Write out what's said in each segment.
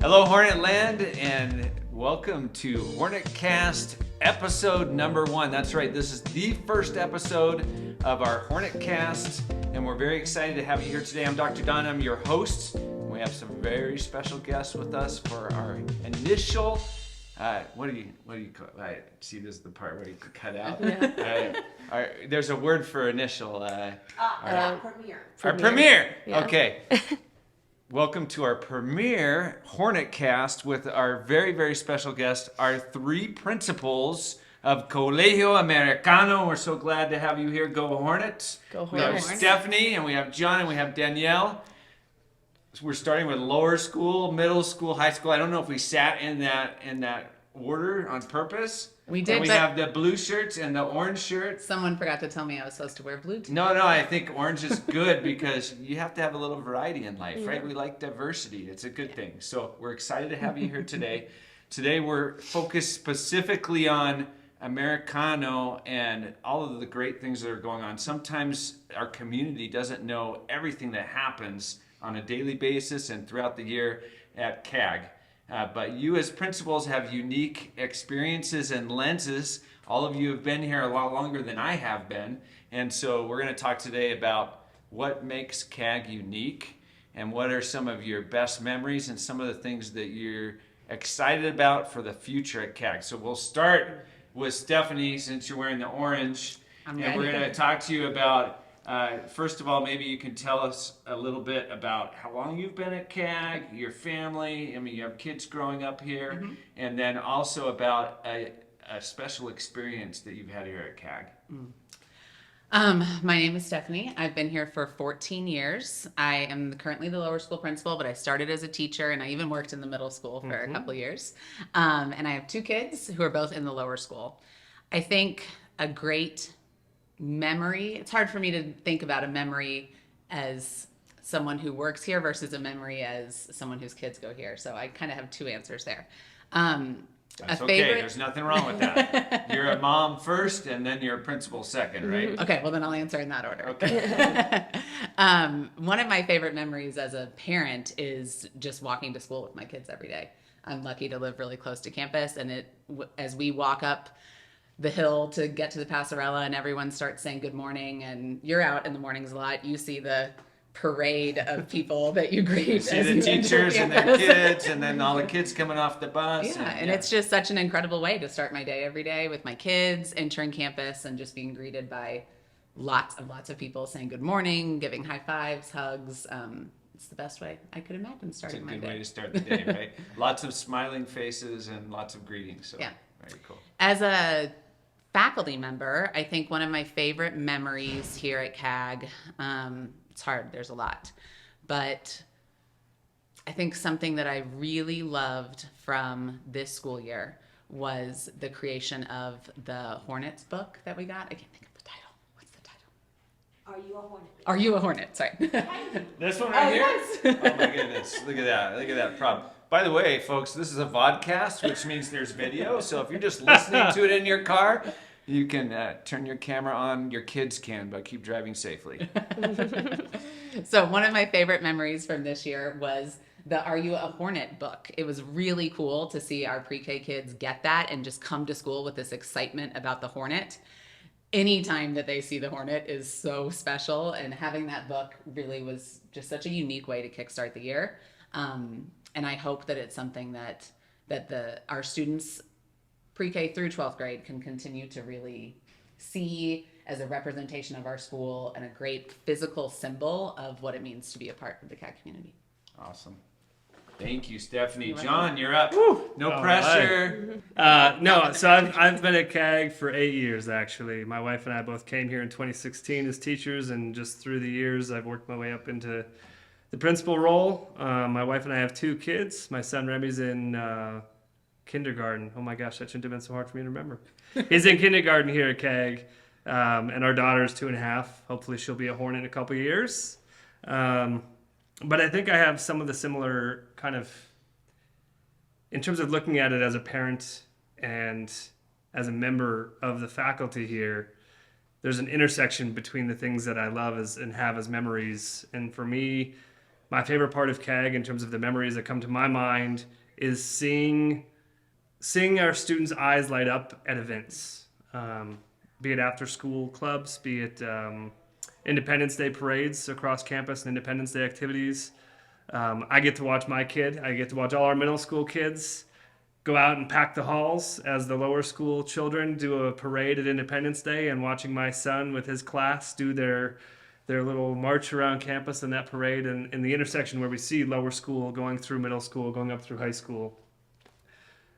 Hello, Hornet Land, and welcome to Hornetcast episode number 1. That's right, this is the first episode of our Hornetcast, and we're very excited to have you here today. I'm Dr. Don, I'm your host. We have some very special guests with us for our initial, what do you call it? See, this is the part where you cut out. Yeah. There's a word for initial. Premiere. Our premiere. Yeah. Okay. Welcome to our premiere Hornetcast with our very, very special guest, our 3 principals of Colegio Americano. We're so glad to have you here. Go Hornets. Go We have Hornets. Stephanie, and we have John, and we have Danielle. We're starting with lower school, middle school, high school. I don't know if we sat in that order on purpose. We did, And we but- have the blue shirts and the orange shirts. Someone forgot to tell me I was supposed to wear blue today. No, I think orange is good because you have to have a little variety in life, right? We like diversity. It's a good thing. So we're excited to have you here today. Today we're focused specifically on Americano and all of the great things that are going on. Sometimes our community doesn't know everything that happens on a daily basis and throughout the year at CAG. But you as principals have unique experiences and lenses. All of you have been here a lot longer than I have been. And so we're going to talk today about what makes CAG unique and what are some of your best memories and some of the things that you're excited about for the future at CAG. So we'll start with Stephanie, since you're wearing the orange. I'm and we're ready. going to talk to you about first of all, maybe you can tell us a little bit about how long you've been at CAG, your family. I mean, you have kids growing up here, and then also about a special experience that you've had here at CAG. My name is Stephanie. I've been here for 14 years. I am currently the lower school principal, but I started as a teacher, and I even worked in the middle school for a couple of years. And I have 2 kids who are both in the lower school. I think a great memory, it's hard for me to think about a memory as someone who works here versus a memory as someone whose kids go here. So I kind of have 2 answers there. That's okay. There's nothing wrong with that. You're a mom first, and then you're a principal second, right? Okay, well then I'll answer in that order. Okay. One of my favorite memories as a parent is just walking to school with my kids every day. I'm lucky to live really close to campus, and as we walk up the hill to get to the Passerella and everyone starts saying good morning, and you're out in the mornings a lot, you see the parade of people that you greet. You see as the you enter teachers and their campus. kids, and then all the kids coming off the bus. Yeah, and it's just such an incredible way to start my day every day with my kids, entering campus and just being greeted by lots of people saying good morning, giving high fives, hugs. It's the best way I could imagine It's a starting my good day. way to start the day, right? Lots of smiling faces and lots of greetings. So Yeah. very cool. As a faculty member, I think one of my favorite memories here at CAG, it's hard, there's a lot, but I think something that I really loved from this school year was the creation of the Hornets book that we got. I can't think of the title. What's the title? Are you a Hornet? Are You a Hornet? Sorry. This one right here? yes. Oh my goodness. Look at that. Look at that prop. By the way, folks, this is a vodcast, which means there's video. So if you're just listening to it in your car, you can turn your camera on. Your kids can, but keep driving safely. So one of my favorite memories from this year was the Are You a Hornet book. It was really cool to see our pre-K kids get that and just come to school with this excitement about the Hornet. Anytime that they see the Hornet is so special, and having that book really was just such a unique way to kickstart the year. And I hope that it's something that our students pre-K through 12th grade can continue to really see as a representation of our school and a great physical symbol of what it means to be a part of the CAG community. Awesome. Thank you, Stephanie. You're John, you're up. No All pressure. No, so I've been at CAG for 8 years, actually. My wife and I both came here in 2016 as teachers, and just through the years, I've worked my way up into the principal role. My wife and I have 2 kids. My son Remy's in kindergarten. Oh my gosh, that shouldn't have been so hard for me to remember. He's in kindergarten here at CAG, and our daughter's 2.5. Hopefully she'll be a Hornet in a couple years. But I think I have some of the similar kind of, in terms of looking at it as a parent and as a member of the faculty here, there's an intersection between the things that I love and have as memories. And for me, my favorite part of CAG in terms of the memories that come to my mind is seeing our students' eyes light up at events, be it after school clubs, be it Independence Day parades across campus and Independence Day activities. I get to watch my kid. I get to watch all our middle school kids go out and pack the halls as the lower school children do a parade at Independence Day, and watching my son with his class do their little march around campus in that parade, and in the intersection where we see lower school going through middle school, going up through high school.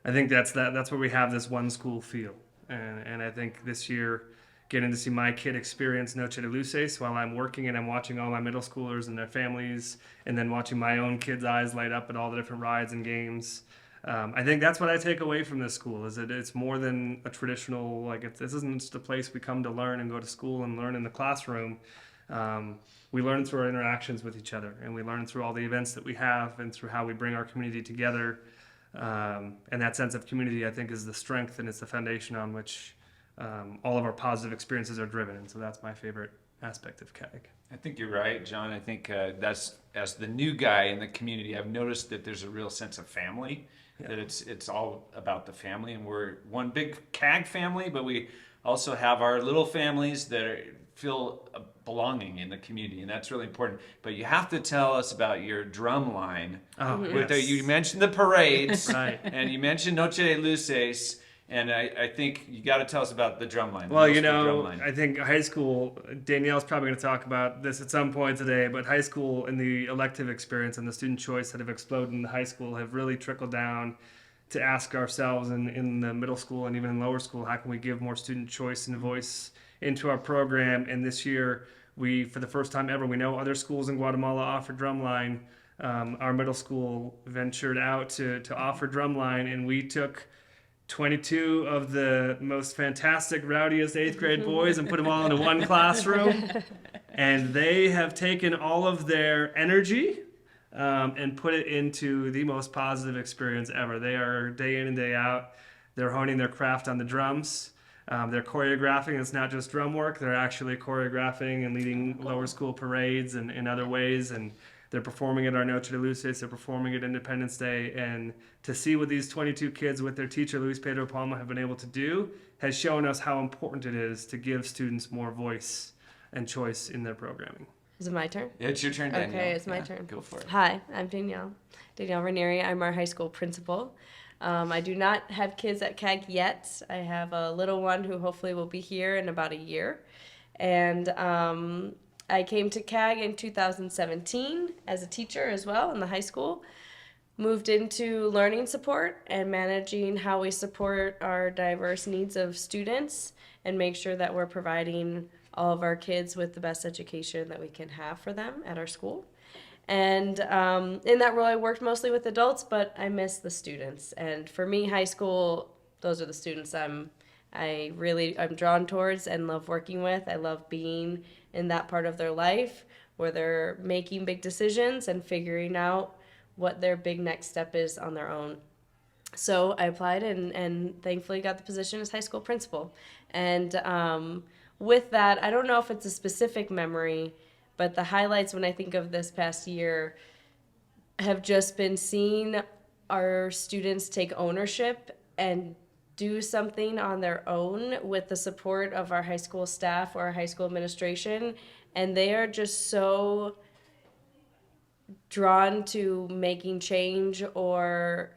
I think that's where we have this one school feel. And I think this year, getting to see my kid experience Noche de Luces while I'm working and I'm watching all my middle schoolers and their families, and then watching my own kids' eyes light up at all the different rides and games. I think that's what I take away from this school, is that it's more than a traditional, this isn't just a place we come to learn and go to school and learn in the classroom. We learn through our interactions with each other, and we learn through all the events that we have and through how we bring our community together. And that sense of community, I think, is the strength, and it's the foundation on which all of our positive experiences are driven. And so that's my favorite aspect of CAG. I think you're right, John. I think that's, as the new guy in the community, I've noticed that there's a real sense of family, that it's all about the family, and we're one big CAG family, but we also have our little families that feel belonging in the community, and that's really important. But you have to tell us about your drum line. You mentioned the parades, Right. and you mentioned Noche de Luces, and I think you got to tell us about the drum line. Well, I think high school, Danielle's probably going to talk about this at some point today, but high school and the elective experience and the student choice that have exploded in the high school have really trickled down to ask ourselves in the middle school and even in lower school, how can we give more student choice and voice into our program? And this year, we, for the first time ever, we know other schools in Guatemala offer drumline. Our middle school ventured out to offer drumline, and we took 22 of the most fantastic, rowdiest 8th grade boys and put them all into one classroom. And they have taken all of their energy and put it into the most positive experience ever. They are, day in and day out, they're honing their craft on the drums. They're choreographing. It's not just drum work. They're actually choreographing and leading lower school parades and in other ways. And they're performing at our Noche de Luces. They're performing at Independence Day. And to see what these 22 kids with their teacher, Luis Pedro Palma, have been able to do has shown us how important it is to give students more voice and choice in their programming. Is it my turn? Yeah, it's your turn, Danielle. Okay, it's my turn. Go for it. Hi, I'm Danielle Ranieri. I'm our high school principal. I do not have kids at CAG yet. I have a little one who hopefully will be here in about a year. And I came to CAG in 2017 as a teacher as well in the high school. Moved into learning support and managing how we support our diverse needs of students and make sure that we're providing all of our kids with the best education that we can have for them at our school. And in that role, I worked mostly with adults, but I miss the students. And for me, high school, those are the students I'm drawn towards and love working with. I love being in that part of their life where they're making big decisions and figuring out what their big next step is on their own. So I applied and thankfully got the position as high school principal. And with that, I don't know if it's a specific memory, but the highlights when I think of this past year have just been seeing our students take ownership and do something on their own with the support of our high school staff or our high school administration. And they are just so drawn to making change or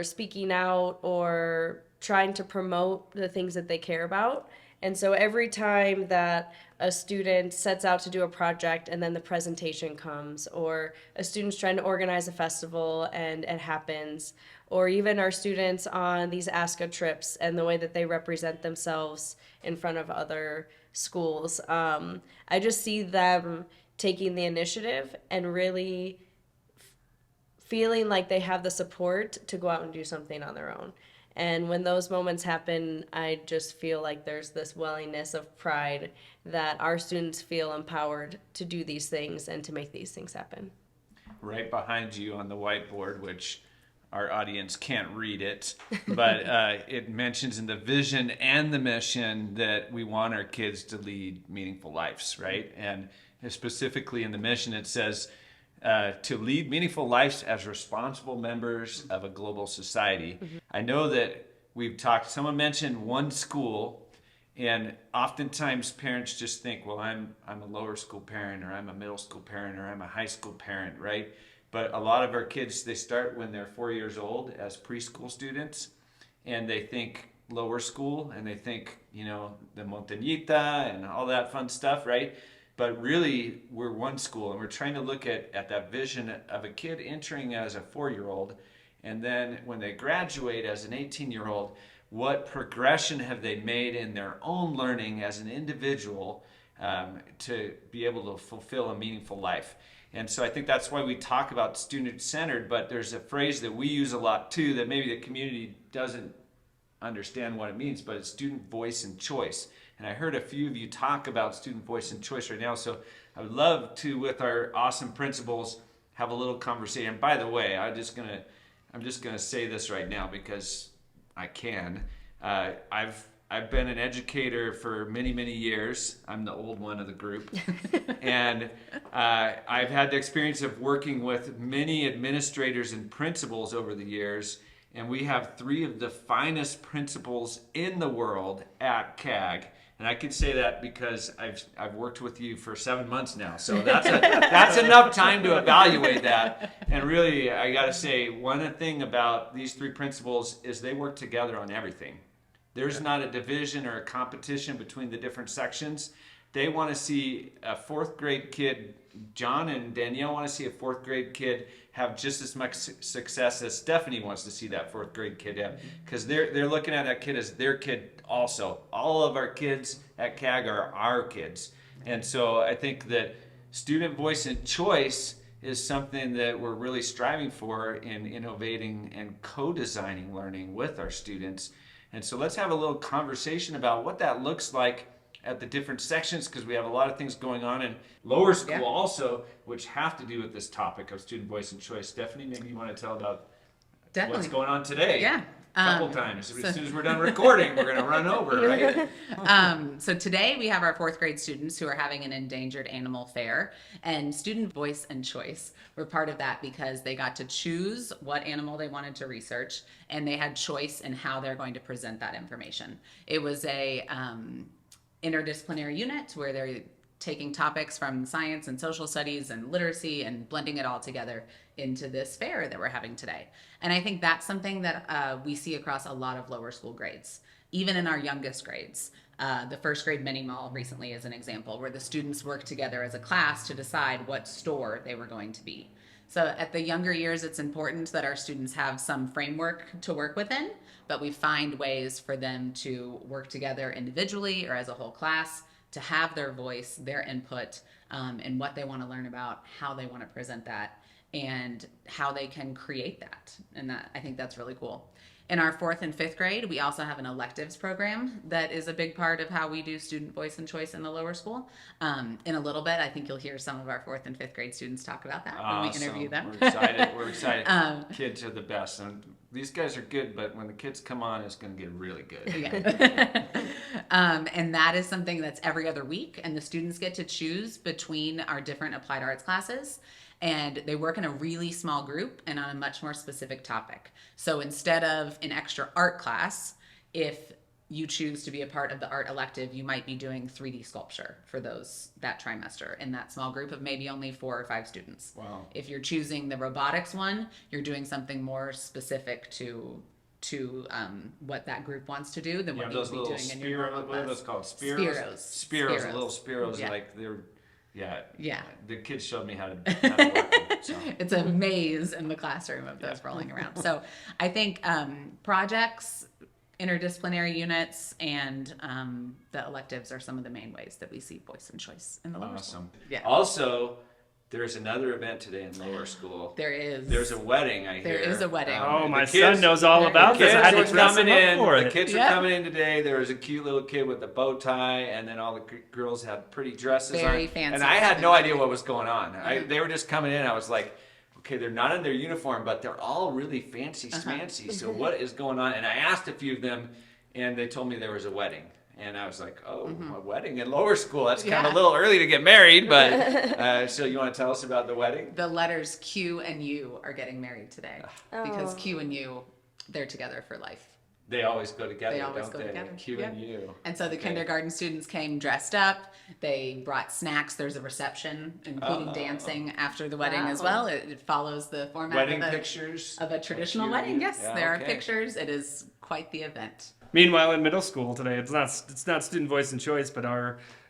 speaking out or trying to promote the things that they care about. And so every time that a student sets out to do a project and then the presentation comes, or a student's trying to organize a festival and it happens, or even our students on these ASCA trips and the way that they represent themselves in front of other schools, I just see them taking the initiative and really feeling like they have the support to go out and do something on their own. And when those moments happen, I just feel like there's this willingness of pride that our students feel empowered to do these things and to make these things happen. Right behind you on the whiteboard, which our audience can't read it, but it mentions in the vision and the mission that we want our kids to lead meaningful lives, right? And specifically in the mission, it says, to lead meaningful lives as responsible members of a global society. I know that we've talked, someone mentioned one school, and oftentimes parents just think, well, I'm a lower school parent, or I'm a middle school parent, or I'm a high school parent, right? But a lot of our kids, they start when they're 4 years old as preschool students, and they think lower school, and they think, the montañita and all that fun stuff, right? But really, we're one school, and we're trying to look at that vision of a kid entering as a 4-year-old, and then when they graduate as an 18-year-old, what progression have they made in their own learning as an individual to be able to fulfill a meaningful life. And so I think that's why we talk about student-centered, but there's a phrase that we use a lot too that maybe the community doesn't understand what it means, but it's student voice and choice. And I heard a few of you talk about student voice and choice right now, so I would love to, with our awesome principals, have a little conversation. And by the way, I'm just gonna say this right now because I can. I've been an educator for many, many years. I'm the old one of the group. And I've had the experience of working with many administrators and principals over the years. And we have 3 of the finest principals in the world at CAG. And I can say that because I've worked with you for 7 months now. So that's enough time to evaluate that. And really, I got to say, one thing about these 3 principals is they work together on everything. There's not a division or a competition between the different sections. They want to see a 4th grade kid, John and Danielle want to see a 4th grade kid have just as much success as Stephanie wants to see that 4th grade kid have. Because they're looking at that kid as their kid also. All of our kids at CAG are our kids. And so I think that student voice and choice is something that we're really striving for in innovating and co-designing learning with our students. And so let's have a little conversation about what that looks like at the different sections, because we have a lot of things going on in lower school also, which have to do with this topic of student voice and choice. Stephanie, maybe you want to tell about what's going on today? Yeah. A couple times. As soon as we're done recording, we're going to run over, right? So today we have our 4th grade students who are having an endangered animal fair, and student voice and choice were part of that because they got to choose what animal they wanted to research, and they had choice in how they're going to present that information. It was a interdisciplinary unit where they're taking topics from science and social studies and literacy and blending it all together into this fair that we're having today. And I think that's something that we see across a lot of lower school grades, even in our youngest grades. The 1st grade mini mall recently is an example where the students work together as a class to decide what store they were going to be. So at the younger years, it's important that our students have some framework to work within, but we find ways for them to work together individually or as a whole class to have their voice, their input, and what they want to learn about, how they want to present that, and how they can create that. And I think that's really cool. In our 4th and 5th grade, we also have an electives program that is a big part of how we do student voice and choice in the lower school. In a little bit, I think you'll hear some of our 4th and 5th grade students talk about that when we interview them. We're excited. We're excited. Kids are the best. And these guys are good, but when the kids come on, it's going to get really good. Yeah. And that is something that's every other week, and the students get to choose between our different applied arts classes. And they work in a really small group and on a much more specific topic. So instead of an extra art class, if you choose to be a part of the art elective, you might be doing 3D sculpture for that trimester in that small group of maybe only 4 or 5 students. Wow. If you're choosing the robotics one, you're doing something more specific to what that group wants to do than what you'd be doing in your normal class. What are those called? Spiros. Little Spiros. Yeah. Like they're... Yeah. The kids showed me how to work them. So. It's a maze in the classroom of those rolling around. So I think projects, interdisciplinary units, and the electives are some of the main ways that we see voice and choice in the lower school. Awesome. Yeah. Also, there's another event today in lower school. There is. There's a wedding, I hear. There is a wedding. My the kids- son knows all about this. I had to dress him up for The it. kids are coming in today. There was a cute little kid with a bow tie, and then all the girls had pretty dresses on. Very fancy. And I had no idea what was going on. They were just coming in. I was like, okay, they're not in their uniform, but they're all really fancy schmancy. So what is going on? And I asked a few of them, and they told me there was a wedding. And I was like, oh, a wedding in lower school. That's kind of a little early to get married. But so you want to tell us about the wedding? The letters Q and U are getting married today because Q and U, they're together for life. They always go together, They always don't go they? together. Q and U. And so the kindergarten students came dressed up. They brought snacks. There's a reception, including dancing after the wedding as well. It follows the format Wedding pictures of a traditional Q and U? wedding. Yes, Yeah, there okay. are pictures. It is quite the event. Meanwhile, in middle school today, it's not student voice and choice, but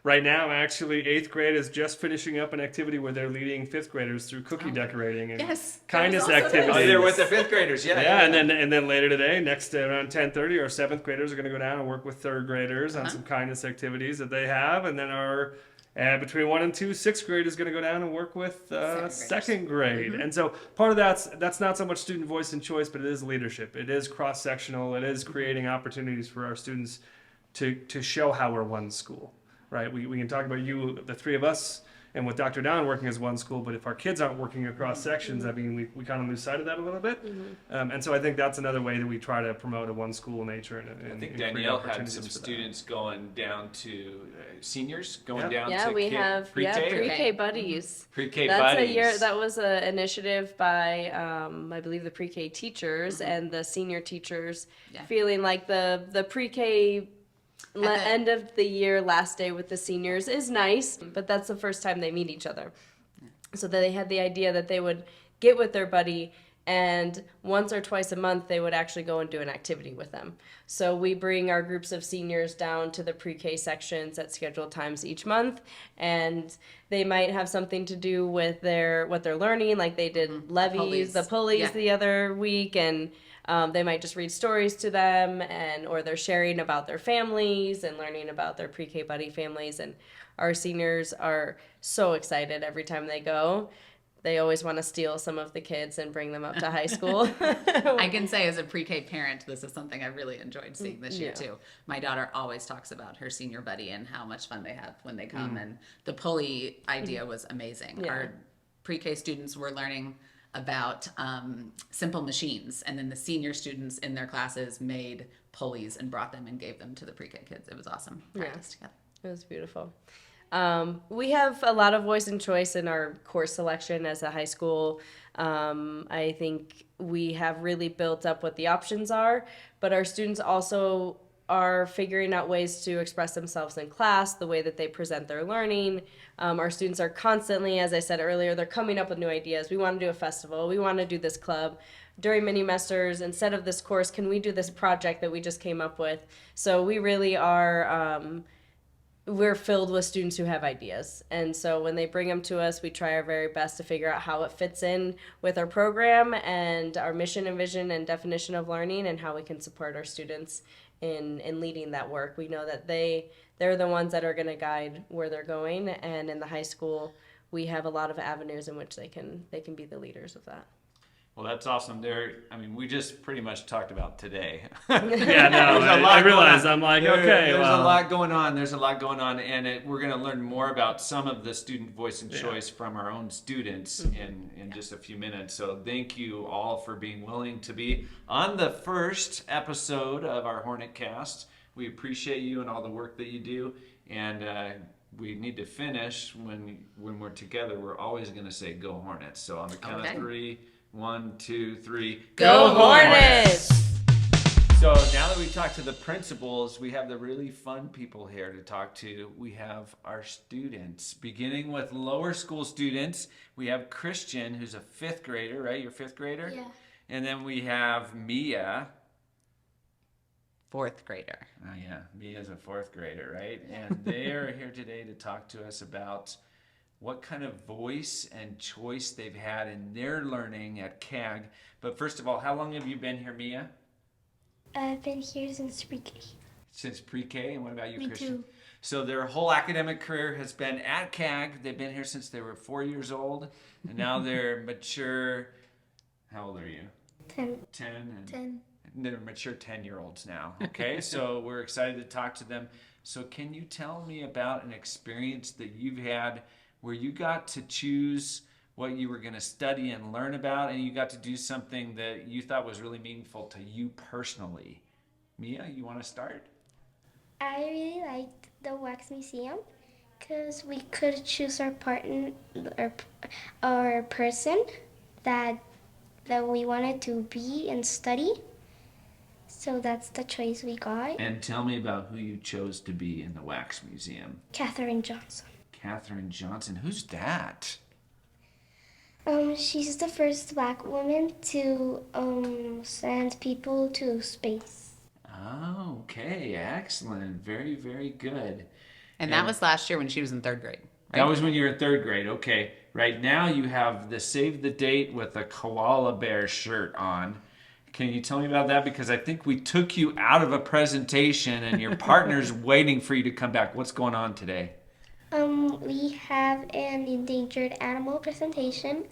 right now actually 8th grade is just finishing up an activity where they're leading 5th graders through cookie decorating and Yes, kindness that was also activities. Oh, they're with the 5th graders, yeah. And then later today, next around 10:30, our 7th graders are going to go down and work with 3rd graders on some kindness activities that they have, and then our between 1 and 2, 6th grade is going to go down and work with 2nd grade. And so part of that's not so much student voice and choice, but it is leadership. It is cross-sectional. It is creating opportunities for our students to show how we're one school, right? We can talk about you, the three of us, and with Dr. Don working as one school, but if our kids aren't working across sections, I mean, we kind of lose sight of that a little bit. And so I think that's another way that we try to promote a one school nature. And I think create Danielle had opportunities some for that. students going down to seniors, going Yeah. down to we kid- have pre-K, or pre-K buddies. pre-K That's buddies. a year. That was an initiative by, I believe, the pre-K teachers and the senior teachers, Yeah. feeling like the pre-K end of the year last day with the seniors is nice, but that's the first time they meet each other. So they had the idea that they would get with their buddy, and once or twice a month they would actually go and do an activity with them. So we bring our groups of seniors down to the pre-K sections at scheduled times each month, and they might have something to do with what they're learning, like they did levies, the pulleys the other week, and they might just read stories to them, or they're sharing about their families and learning about their pre-K buddy families. And our seniors are so excited every time they go. They always want to steal some of the kids and bring them up to high school. I can say as a pre-K parent, this is something I really enjoyed seeing this year too. My daughter always talks about her senior buddy and how much fun they have when they come. And the pulley idea was amazing. Yeah. Our pre-K students were learning about simple machines, and then the senior students in their classes made pulleys and brought them and gave them to the pre-K kids. It was awesome. Practice together. It was beautiful. We have a lot of voice and choice in our course selection as a high school. I think we have really built up what the options are, but our students also are figuring out ways to express themselves in class, the way that they present their learning. Our students are constantly, as I said earlier, they're coming up with new ideas. We want to do a festival. We want to do this club. During mini-mesters, instead of this course, can we do this project that we just came up with? So we really are... we're filled with students who have ideas. And so when they bring them to us, we try our very best to figure out how it fits in with our program and our mission and vision and definition of learning, and how we can support our students in leading that work. We know that they're the ones that are going to guide where they're going. And in the high school, we have a lot of avenues in which they can be the leaders of that. Well, that's awesome. We just pretty much talked about today. Yeah, no, There's a lot I realize. going on. I'm like, There's a well. lot going on. There's a lot going on, and we're going to learn more about some of the student voice and choice from our own students in just a few minutes. So thank you all for being willing to be on the first episode of our Hornetcast. We appreciate you and all the work that you do, and we need to finish when we're together. We're always going to say "Go Hornets." So on the count of 3. 1, 2, 3. Go Hornets! So now that we've talked to the principals, we have the really fun people here to talk to. We have our students, beginning with lower school students. We have Christian, who's a 5th grader, right? You're a 5th grader? Yeah. And then we have Mia. 4th grader. Oh, yeah. Mia's a 4th grader, right? And they are here today to talk to us about what kind of voice and choice they've had in their learning at CAG. But first of all, how long have you been here, Mia? I've been here since pre-K. Since pre-K, and what about you, Me Christian? too. So their whole academic career has been at CAG. They've been here since they were 4 years old, and now they're mature. How old are you? 10. 10. And 10. They're mature 10-year-olds now. Okay, so we're excited to talk to them. So can you tell me about an experience that you've had where you got to choose what you were going to study and learn about, and you got to do something that you thought was really meaningful to you personally? Mia, you want to start? I really liked the wax museum because we could choose our partner or person that we wanted to be and study. So that's the choice we got. And tell me about who you chose to be in the Wax Museum. Katherine Johnson. Katherine Johnson. Who's that? She's the first black woman to send people to space. Oh, okay. Excellent. Very, very good. And that was last year when she was in 3rd grade. Right? That was when you were in 3rd grade. Okay. Right now you have the Save the Date with a koala bear shirt on. Can you tell me about that? Because I think we took you out of a presentation and your partner's waiting for you to come back. What's going on today? We have an endangered animal presentation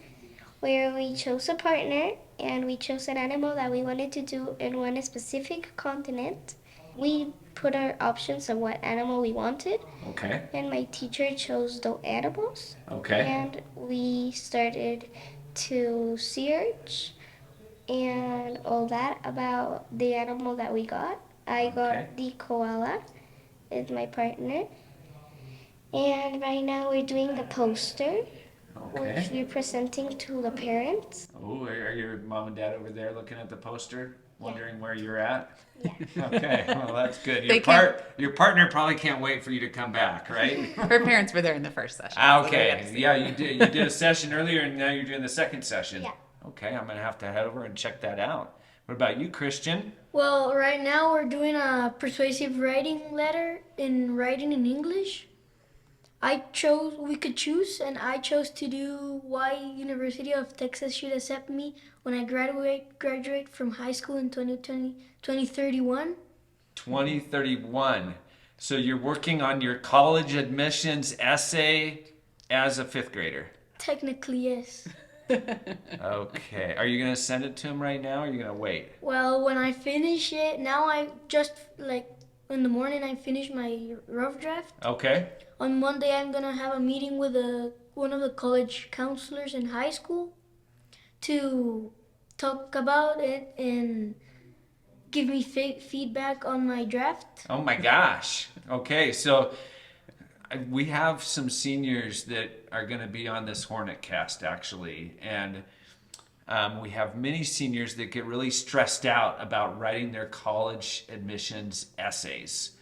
where we chose a partner and we chose an animal that we wanted to do in one specific continent. We put our options of what animal we wanted. Okay. And my teacher chose the animals. Okay. And we started to search and all that about the animal that we got. I got the koala with my partner. And right now we're doing the poster, which we're presenting to the parents. Oh, are your mom and dad over there looking at the poster, wondering where you're at? Yeah. Okay, well that's good. They Your partner probably can't wait for you to come back, right? Her parents were there in the first session. so they got Okay, to see yeah, you did. You did a session earlier, and now you're doing the second session. Yeah. Okay, I'm gonna have to head over and check that out. What about you, Christian? Well, right now we're doing a persuasive writing letter in writing in English. We could choose, and I chose to do why University of Texas should accept me when I graduate from high school in 2031. 2031. So you're working on your college admissions essay as a 5th grader. Technically, yes. Okay. Are you gonna send it to him right now, or are you gonna wait? Well, when I finish it, now I just, like, in the morning I finish my rough draft. Okay. On Monday, I'm going to have a meeting with one of the college counselors in high school to talk about it and give me feedback on my draft. Oh my gosh. Okay, so we have some seniors that are going to be on this Hornetcast actually, and we have many seniors that get really stressed out about writing their college admissions essays.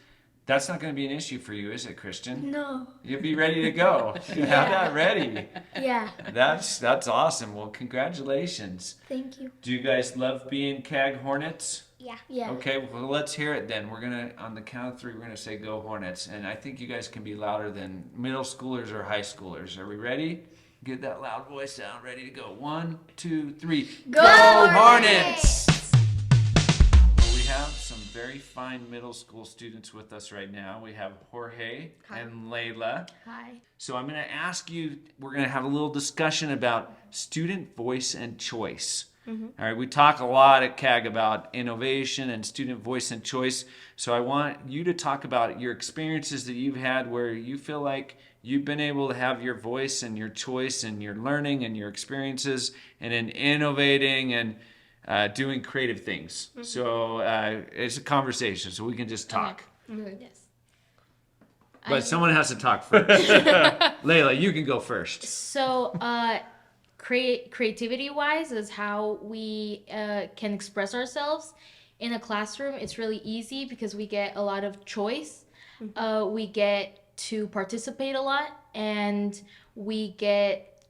That's not going to be an issue for you, is it, Christian? No. You'll be ready to go. You have that ready. Yeah. That's awesome. Well, congratulations. Thank you. Do you guys love being CAG Hornets? Yeah. Yeah. Okay, well, let's hear it then. We're going to, on the count of 3, we're going to say go Hornets. And I think you guys can be louder than middle schoolers or high schoolers. Are we ready? Get that loud voice out. Ready to go. 1, 2, 3. Go Hornets! Well, we have some very fine middle school students with us right now. We have Jorge and Layla. Hi. So I'm going to ask you, we're going to have a little discussion about student voice and choice. All right, we talk a lot at CAG about innovation and student voice and choice. So I want you to talk about your experiences that you've had where you feel like you've been able to have your voice and your choice and your learning and your experiences and in innovating and doing creative things. So it's a conversation, so we can just talk. Yes. But someone has to talk first. Layla, you can go first. So, creativity wise is how we can express ourselves in a classroom. It's really easy because we get a lot of choice. We get to participate a lot, and we get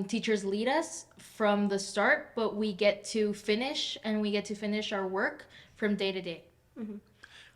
teachers lead us from the start, but we get to finish, and we get to finish our work from day to day.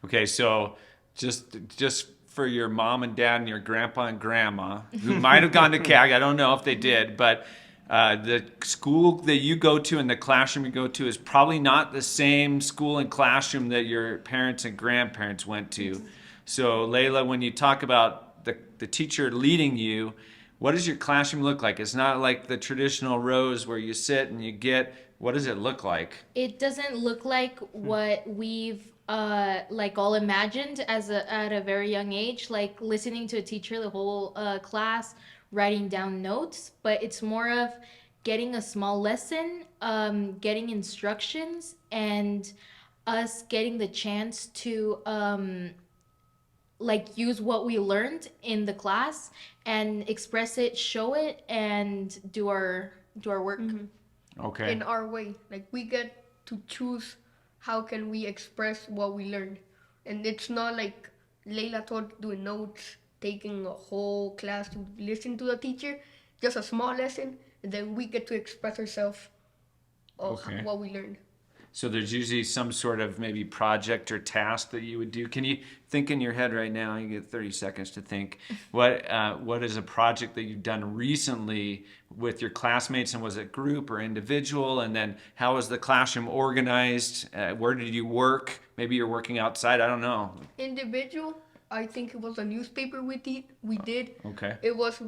Okay, so just for your mom and dad and your grandpa and grandma who might have gone to CAG, I don't know if they did, but the school that you go to and the classroom you go to is probably not the same school and classroom that your parents and grandparents went to. So Layla, when you talk about the teacher leading you, what does your classroom look like? It's not like the traditional rows where you sit and you get, what does it look like? It doesn't look like what we've like all imagined at a very young age, like listening to a teacher the whole class, writing down notes, but it's more of getting a small lesson, getting instructions, and us getting the chance to like use what we learned in the class and express it, show it, and do our work. Okay. In our way. Like we get to choose how can we express what we learned. And it's not like Layla taught doing notes, taking a whole class to listen to the teacher, just a small lesson, and then we get to express ourselves of Okay. what we learned. So there's usually some sort of maybe project or task that you would do. Can you think in your head right now? You get 30 seconds to think. What is a project that you've done recently with your classmates, and was it group or individual? And then how was the classroom organized? Where did you work? Maybe you're working outside. I don't know. Individual, I think it was a newspaper we did. Okay. It was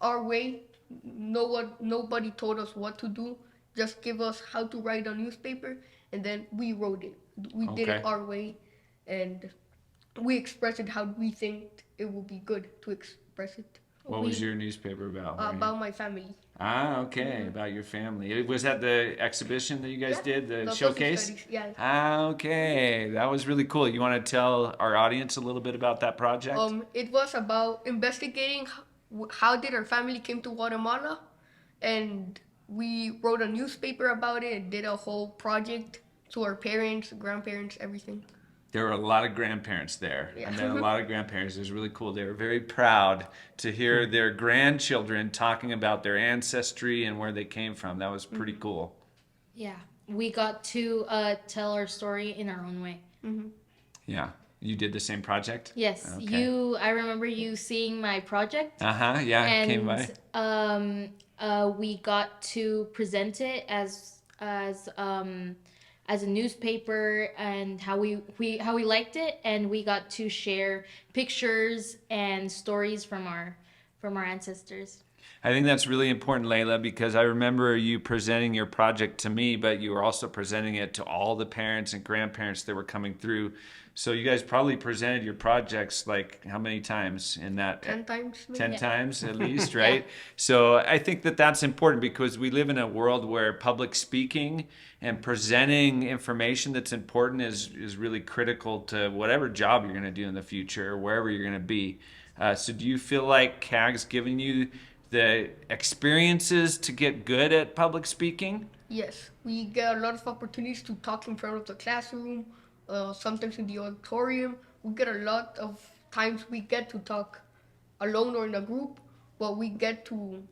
our way. Nobody told us what to do. Just give us how to write a newspaper, and then we wrote it. We did Okay. it our way, and we expressed it how we think it would be good to express it. What was your newspaper about? About my family. Okay, about your family. Was that the exhibition that you guys did, the social showcase? studies, yeah. Okay, that was really cool. You want to tell our audience a little bit about that project? It was about investigating how did our family came to Guatemala, and we wrote a newspaper about it and did a whole project to our parents, grandparents, everything. There were a lot of grandparents there. Yeah. I met a lot of grandparents. It was really cool. They were very proud to hear their grandchildren talking about their ancestry and where they came from. That was pretty cool. Yeah, we got to tell our story in our own way. Yeah. You did the same project? Yes, Okay. I remember you seeing my project. Yeah, it came by. And we got to present it as a newspaper, and how we liked it, and we got to share pictures and stories from our ancestors. I think that's really important, Layla, because I remember you presenting your project to me, but you were also presenting it to all the parents and grandparents that were coming through. So you guys probably presented your projects like how many times in that? 10 times. maybe? 10 times at least, right? So I think that that's important, because we live in a world where public speaking and presenting information that's important is really critical to whatever job you're going to do in the future, or wherever you're going to be. So do you feel like CAG's giving you the experiences to get good at public speaking? Yes, we get a lot of opportunities to talk in front of the classroom, sometimes in the auditorium. We get a lot of times we get to talk alone or in a group, but we get to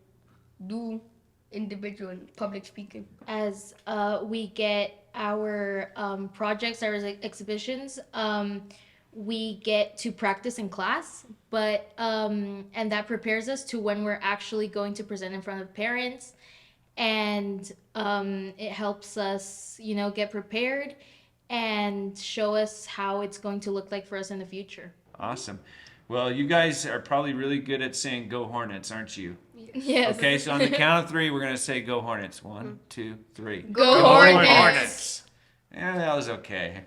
do individual and public speaking. As we get our projects, our exhibitions, we get to practice in class, but and that prepares us to when we're actually going to present in front of parents, and it helps us, get prepared and show us how it's going to look like for us in the future. Awesome. Well, you guys are probably really good at saying "Go Hornets," aren't you? Yes. Okay, so on the count of 3, we're going to say "Go Hornets." 1, 2, 3. Go Hornets! Yeah, that was okay.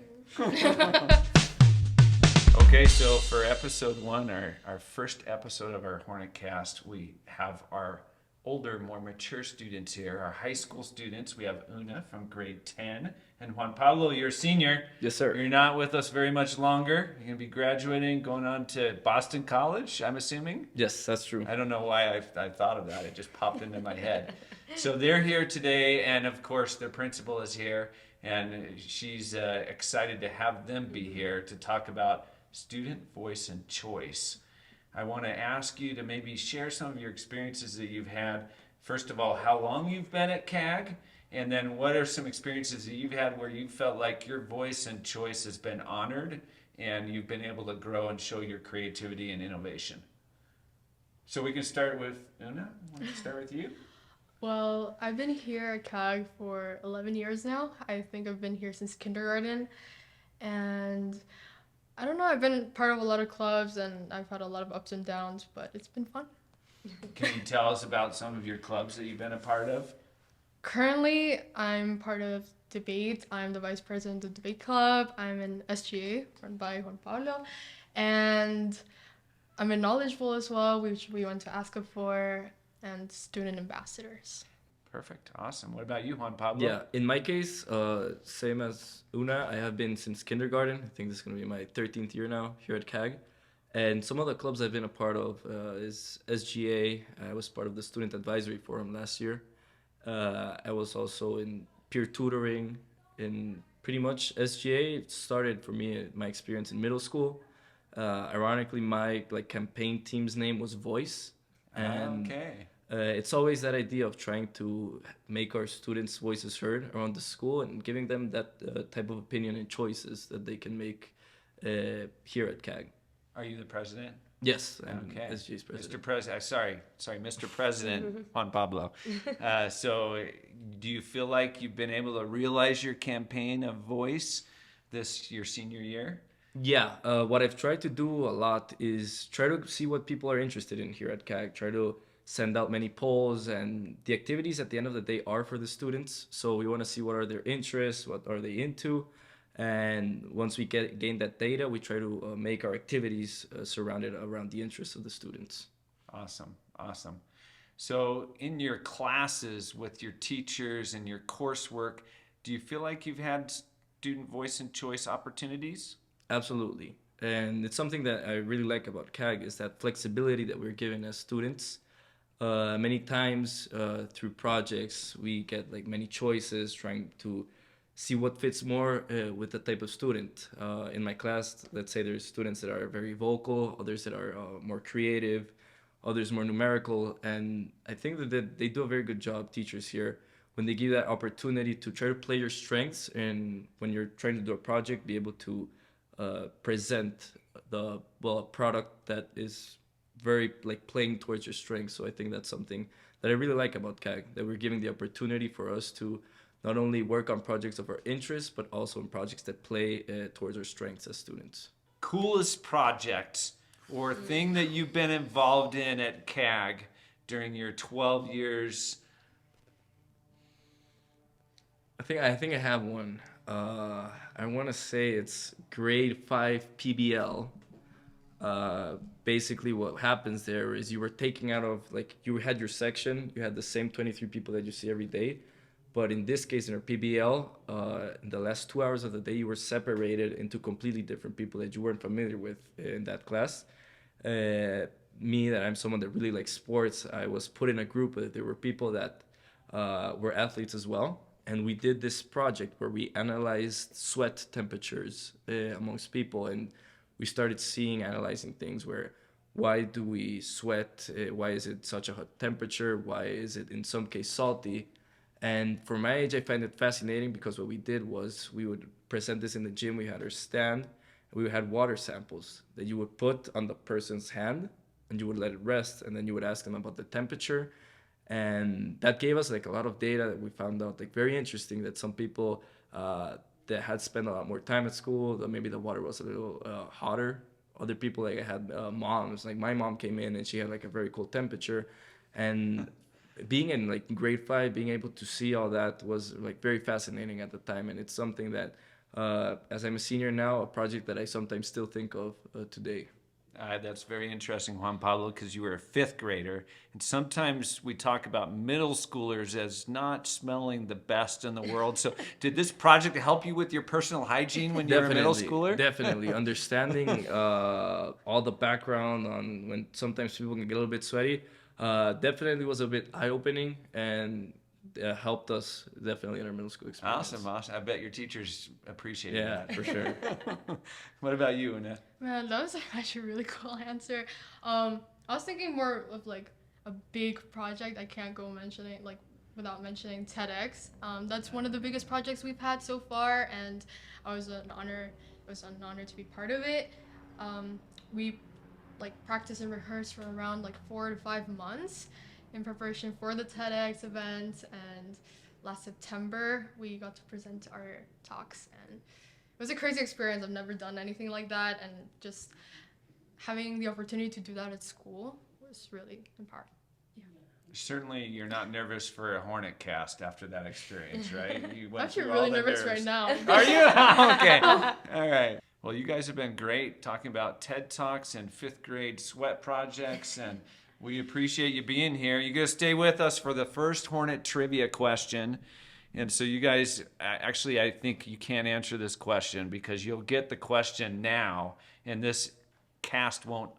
Okay, so for episode 1, our first episode of our Hornetcast, we have our older, more mature students here, our high school students. We have Una from grade 10, and Juan Pablo, you're a senior. Yes, sir. You're not with us very much longer. You're going to be graduating, going on to Boston College, I'm assuming? Yes, that's true. I don't know why I thought of that. It just popped into my head. So they're here today, and of course their principal is here, and she's excited to have them be here to talk about student voice and choice. I want to ask you to maybe share some of your experiences that you've had. First of all, how long you've been at CAG, and then what are some experiences that you've had where you felt like your voice and choice has been honored and you've been able to grow and show your creativity and innovation. So we can start with Una. Want to start with you? Well, I've been here at CAG for 11 years now. I think I've been here since kindergarten, and I don't know, I've been part of a lot of clubs and I've had a lot of ups and downs, but it's been fun. Can you tell us about some of your clubs that you've been a part of? Currently, I'm part of debate. I'm the vice president of the debate club. I'm in SGA, run by Juan Pablo, and I'm in knowledgeable as well, which we went to ASCA for, and student ambassadors. Perfect. Awesome. What about you, Juan Pablo? Yeah, in my case, same as Una, I have been since kindergarten. I think this is going to be my 13th year now here at CAG. And some of the clubs I've been a part of is SGA. I was part of the Student Advisory Forum last year. I was also in peer tutoring in pretty much SGA. It started for me, my experience in middle school. Ironically, my campaign team's name was Voice. And Okay. it's always that idea of trying to make our students' voices heard around the school and giving them that type of opinion and choices that they can make here at CAG. Are you the president? Yes, I'm Okay. SGA's president. Mr. President, sorry, Mr. President Juan Pablo. So, do you feel like you've been able to realize your campaign of voice your senior year? Yeah, what I've tried to do a lot is try to see what people are interested in here at CAG. Try to send out many polls, and the activities at the end of the day are for the students. So we want to see what are their interests, what are they into, and once we gain that data, we try to make our activities surrounded around the interests of the students. Awesome. So in your classes with your teachers and your coursework, do you feel like you've had student voice and choice opportunities? Absolutely. And it's something that I really like about CAG is that flexibility that we're given as students. Many times through projects, we get many choices trying to see what fits more with the type of student. In my class, let's say there's students that are very vocal, others that are more creative, others more numerical. And I think that they do a very good job, teachers here, when they give that opportunity to try to play your strengths, and when you're trying to do a project, be able to present a product that is very playing towards your strengths. So I think that's something that I really like about CAG, that we're giving the opportunity for us to not only work on projects of our interest, but also in projects that play towards our strengths as students. Coolest project or thing that you've been involved in at CAG during your 12 years? I think I have one. I want to say it's grade 5 PBL. Basically what happens there is you were taking out of, you had your section, you had the same 23 people that you see every day, but in this case in our PBL, in the last 2 hours of the day, you were separated into completely different people that you weren't familiar with in that class. Me, that I'm someone that really likes sports, I was put in a group where there were people that were athletes as well. And we did this project where we analyzed sweat temperatures amongst people, and we started analyzing things where, why do we sweat? Why is it such a hot temperature? Why is it in some case salty? And for my age, I find it fascinating because what we did was we would present this in the gym. We had our stand. We had water samples that you would put on the person's hand, and you would let it rest, and then you would ask them about the temperature. And that gave us a lot of data that we found out very interesting, that some people that had spent a lot more time at school, that maybe the water was a little hotter. Other people, I had moms, my mom came in and she had a very cold temperature. And being in grade 5, being able to see all that was very fascinating at the time. And it's something that as I'm a senior now, a project that I sometimes still think of today. That's very interesting, Juan Pablo, because you were a 5th grader. And sometimes we talk about middle schoolers as not smelling the best in the world. So did this project help you with your personal hygiene when you were a middle schooler? Definitely. Understanding all the background on when sometimes people can get a little bit sweaty definitely was a bit eye-opening, and helped us definitely in our middle school experience. Awesome. I bet your teachers appreciated that. Yeah, for sure. What about you, Una? Man, that was actually a really cool answer. I was thinking more of a big project. I can't go mentioning without mentioning TEDx. That's one of the biggest projects we've had so far, and it was an honor to be part of it. We practice and rehearse for around 4 to 5 months in preparation for the TEDx event, and last September we got to present our talks, and it was a crazy experience. I've never done anything like that, and just having the opportunity to do that at school was really empowering. Certainly you're not nervous for a Hornetcast after that experience, right? You I'm went actually through really all the nervous nerves. right now. Are you? Okay. All right. Well, you guys have been great talking about TED Talks and 5th grade sweat projects, and We appreciate you being here. You're going to stay with us for the first Hornet trivia question. And so you guys, actually, I think you can't answer this question because you'll get the question now, and this cast won't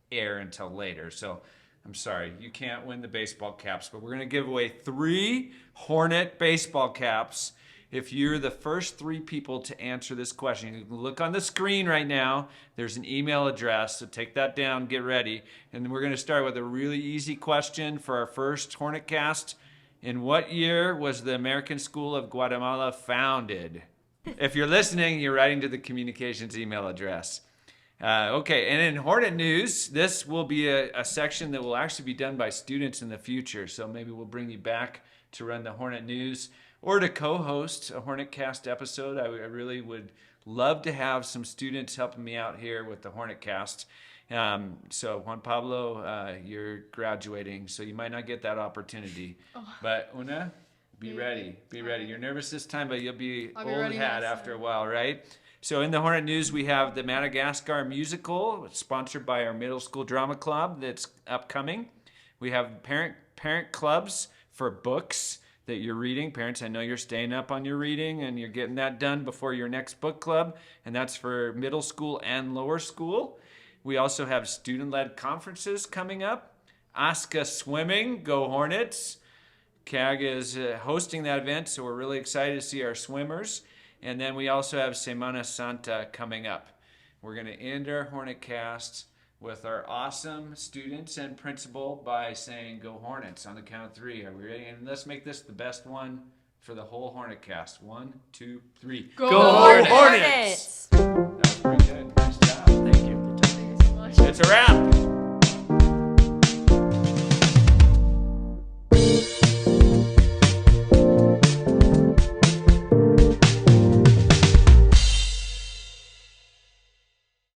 air until later. So I'm sorry, you can't win the baseball caps, but we're going to give away 3 Hornet baseball caps if you're the first 3 people to answer this question. You can look on the screen right now. There's an email address, so take that down, get ready. And then we're going to start with a really easy question for our first Hornetcast. In what year was the American School of Guatemala founded? If you're listening, you're writing to the communications email address. Okay, and in Hornet News, this will be a section that will actually be done by students in the future. So maybe we'll bring you back to run the Hornet News or to co-host a Hornetcast episode. I really would love to have some students helping me out here with the Hornetcast. So Juan Pablo, you're graduating, so you might not get that opportunity. But Una, be ready. Be ready. You're nervous this time, but you'll be I'll be old ready hat next after a time. while, right? So in the Hornet News, we have the Madagascar musical, sponsored by our middle school drama club that's upcoming. We have parent clubs for books that you're reading. Parents, I know you're staying up on your reading and you're getting that done before your next book club, and that's for middle school and lower school. We also have student-led conferences coming up. Aska Swimming, Go Hornets. CAG is hosting that event, so we're really excited to see our swimmers. And then we also have Semana Santa coming up. We're going to end our Hornetcast with our awesome students and principal by saying Go Hornets on the count of 3. Are we ready? And let's make this the best one for the whole Hornetcast. 1, 2, 3. Go Hornets! Hornets! That was pretty good. Nice job. Thank you. Thank you so much. It's a wrap.